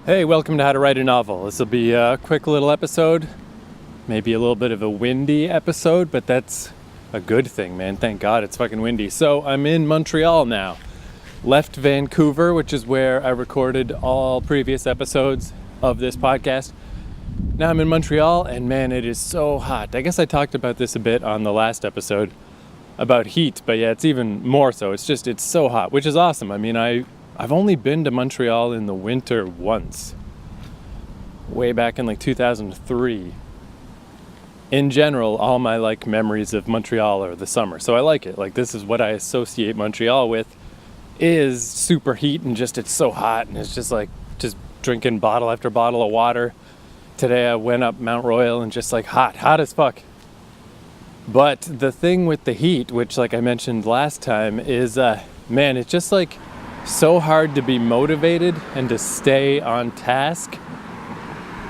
Hey, welcome to How to Write a Novel. This will be a quick little episode, maybe a little bit of a windy episode, but that's a good thing, man. Thank God it's fucking windy. So I'm in Montreal now. Left Vancouver, which is where I recorded all previous episodes of this podcast. Now I'm in Montreal, and man, it is so hot. I guess I talked about this a bit on the last episode about heat, but yeah, it's even more so. It's so hot, which is awesome. I mean, I've only been to Montreal in the winter once, way back in like 2003. In general, all my memories of Montreal are the summer, so I like it. Like, this is what I associate Montreal with, is super heat and just it's so hot, and it's just drinking bottle after bottle of water. Today I went up Mount Royal and just hot as fuck. But the thing with the heat, which I mentioned last time, is man, it's just so hard to be motivated and to stay on task,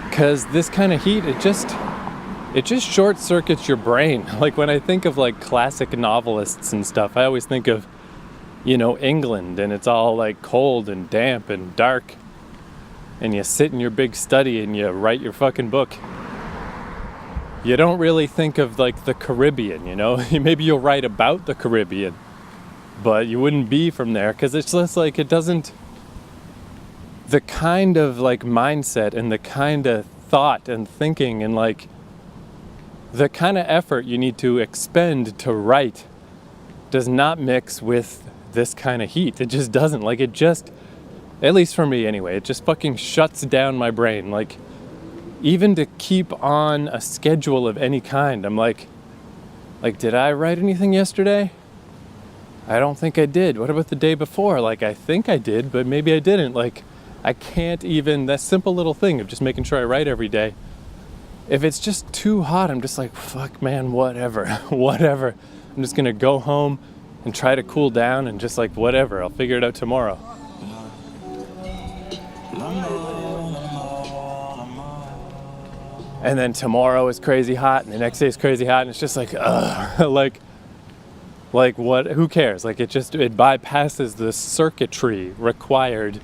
because this kind of heat, it just short circuits your brain. Like, when I think of classic novelists and stuff, I always think of, England, and it's all cold and damp and dark, and you sit in your big study and you write your fucking book. You don't really think of the Caribbean, maybe you'll write about the Caribbean, but you wouldn't be from there, because it's just it doesn't, the kind of mindset and the kind of thought and thinking and the kind of effort you need to expend to write does not mix with this kind of heat. It just doesn't. It just, at least for me anyway, it just fucking shuts down my brain. Even to keep on a schedule of any kind, I'm did I write anything yesterday? I don't think I did. What about the day before? I think I did, but maybe I didn't. I can't even, that simple little thing of just making sure I write every day. If it's just too hot, I'm just fuck, man, whatever. Whatever. I'm just gonna go home and try to cool down and just whatever. I'll figure it out tomorrow. And then tomorrow is crazy hot, and the next day is crazy hot, and it's just ugh. What, who cares? It bypasses the circuitry required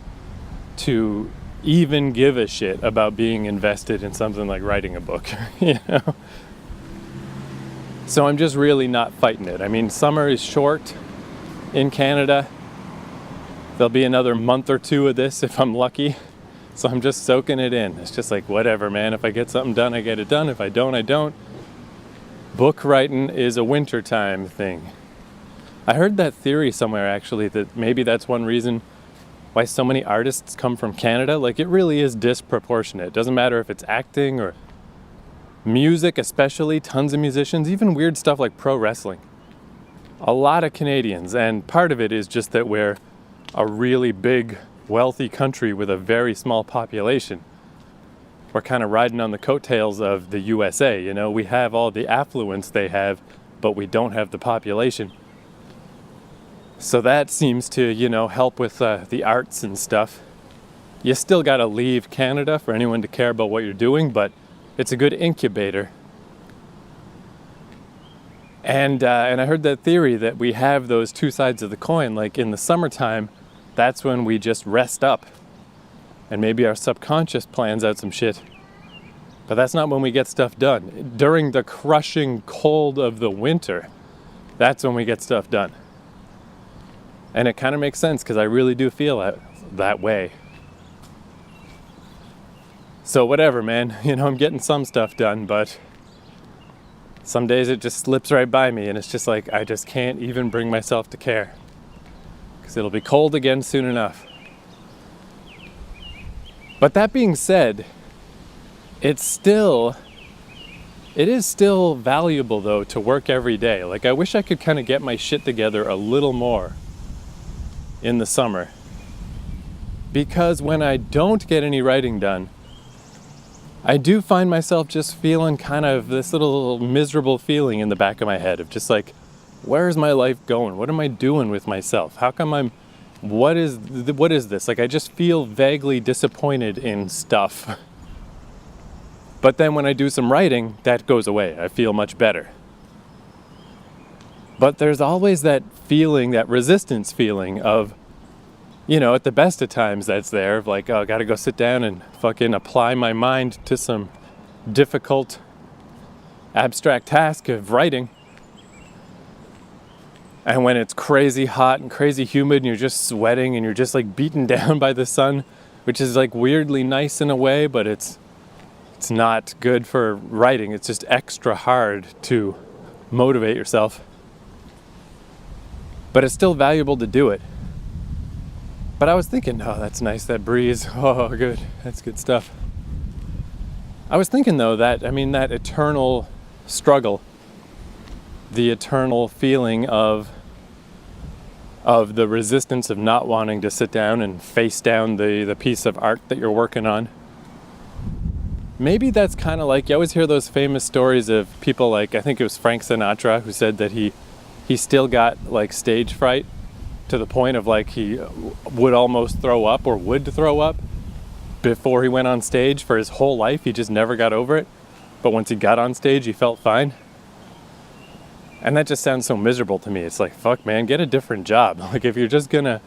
to even give a shit about being invested in something like writing a book, So I'm just really not fighting it. I mean, summer is short in Canada. There'll be another month or two of this if I'm lucky. So I'm just soaking it in. It's just whatever, man. If I get something done, I get it done. If I don't, I don't. Book writing is a wintertime thing. I heard that theory somewhere, actually, that maybe that's one reason why so many artists come from Canada. It really is disproportionate. It doesn't matter if it's acting or music, especially. Tons of musicians, even weird stuff like pro wrestling. A lot of Canadians, and part of it is just that we're a really big, wealthy country with a very small population. We're kind of riding on the coattails of the USA, We have all the affluence they have, but we don't have the population. So that seems to, help with the arts and stuff. You still got to leave Canada for anyone to care about what you're doing, but it's a good incubator. And I heard that theory that we have those two sides of the coin. In the summertime, that's when we just rest up. And maybe our subconscious plans out some shit. But that's not when we get stuff done. During the crushing cold of the winter, that's when we get stuff done. And it kind of makes sense, because I really do feel that way. So whatever, man. I'm getting some stuff done, but some days it just slips right by me, and it's just I just can't even bring myself to care, because it'll be cold again soon enough. But that being said, it is still valuable, though, to work every day. I wish I could kind of get my shit together a little more in the summer, because when I don't get any writing done, I do find myself just feeling kind of this little miserable feeling in the back of my head of just where's my life going? What am I doing with myself? How come what is this? I just feel vaguely disappointed in stuff. But then when I do some writing, that goes away. I feel much better. But there's always that feeling, that resistance feeling of at the best of times that's there, like, oh, I gotta go sit down and fucking apply my mind to some difficult abstract task of writing. And when it's crazy hot and crazy humid and you're just sweating and you're just like beaten down by the sun, which is like weirdly nice in a way, but it's not good for writing. It's just extra hard to motivate yourself. But it's still valuable to do it. But I was thinking, oh, that's nice, that breeze. Oh, good. That's good stuff. I was thinking, though, that eternal struggle, the eternal feeling of the resistance of not wanting to sit down and face down the piece of art that you're working on. Maybe that's kind of like, you always hear those famous stories of people like, I think it was Frank Sinatra, who said that he still got like stage fright to the point of like he would almost throw up or would throw up before he went on stage for his whole life. He just never got over it. But once he got on stage, he felt fine. And that just sounds so miserable to me. It's like, fuck, man, get a different job. Like, if you're just gonna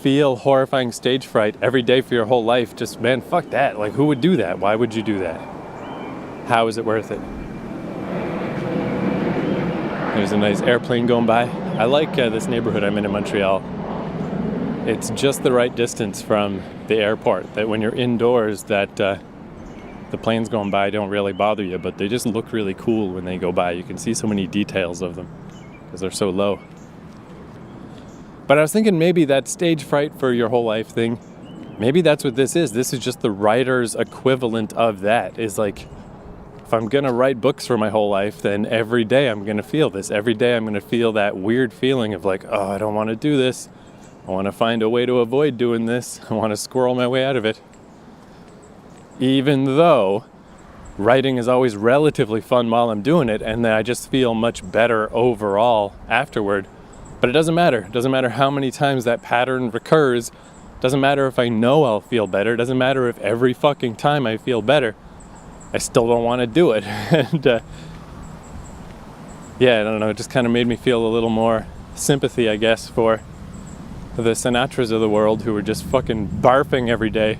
feel horrifying stage fright every day for your whole life, just, man, fuck that. Like, who would do that? Why would you do that? How is it worth it? There's a nice airplane going by. I like this neighborhood I'm in Montreal. It's just the right distance from the airport, that when you're indoors, that the planes going by don't really bother you, but they just look really cool when they go by. You can see so many details of them because they're so low. But I was thinking maybe that stage fright for your whole life thing, maybe that's what this is. This is just the writer's equivalent of that. Is like, if I'm going to write books for my whole life, then every day I'm going to feel this. Every day I'm going to feel that weird feeling of like, oh, I don't want to do this. I want to find a way to avoid doing this. I want to squirrel my way out of it. Even though writing is always relatively fun while I'm doing it, and then I just feel much better overall afterward. But it doesn't matter. It doesn't matter how many times that pattern recurs. It doesn't matter if I know I'll feel better. It doesn't matter if every fucking time I feel better, I still don't want to do it. And yeah, I don't know, it just kind of made me feel a little more sympathy, I guess, for the Sinatras of the world who were just fucking barfing every day.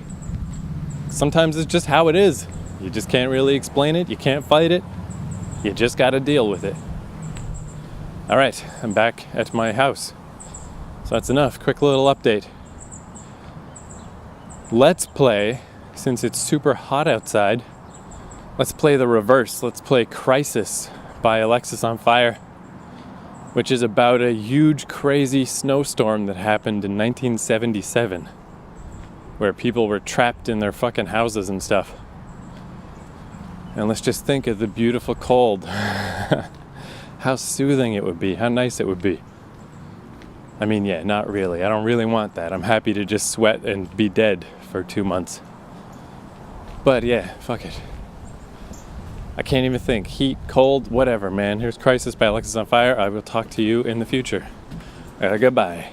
Sometimes it's just how it is. You just can't really explain it. You can't fight it. You just got to deal with it. All right, I'm back at my house. So that's enough. Quick little update. Let's play, since it's super hot outside, let's play the reverse. Let's play Crisis by Alexisonfire, which is about a huge, crazy snowstorm that happened in 1977, where people were trapped in their fucking houses and stuff. And let's just think of the beautiful cold. How soothing it would be, how nice it would be. I mean, yeah, not really. I don't really want that. I'm happy to just sweat and be dead for 2 months. But yeah, fuck it. I can't even think. Heat, cold, whatever, man. Here's Crisis by Alexisonfire. I will talk to you in the future. Goodbye.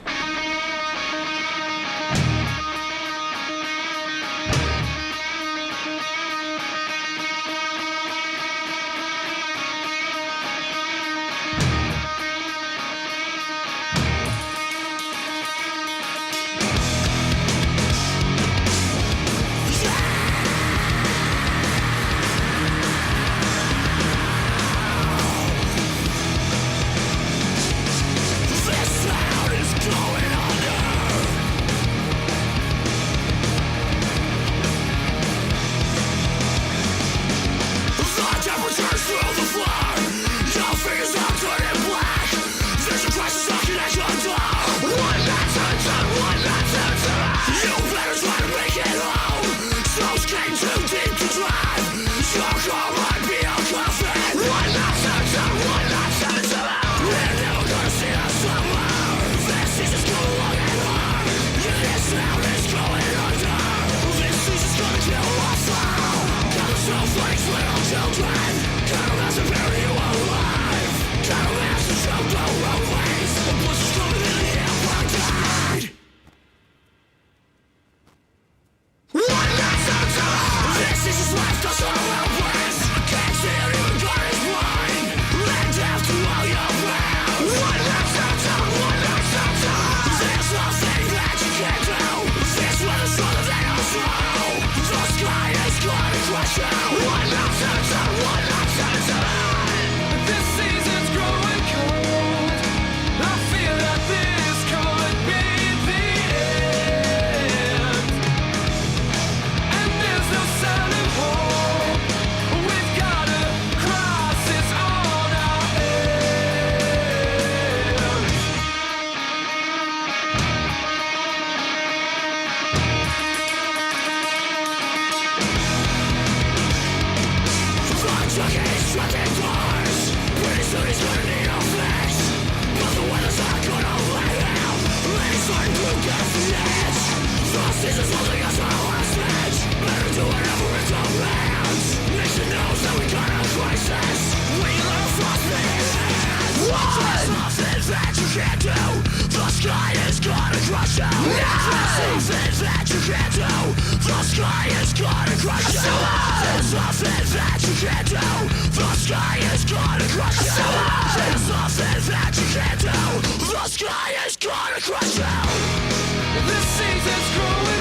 There's nothing that you can't do. sky is gonna crush you. There's nothing that you can't do. The sky is gonna crush you. There's nothing that you can't do. The sky is gonna crush you. This season's growing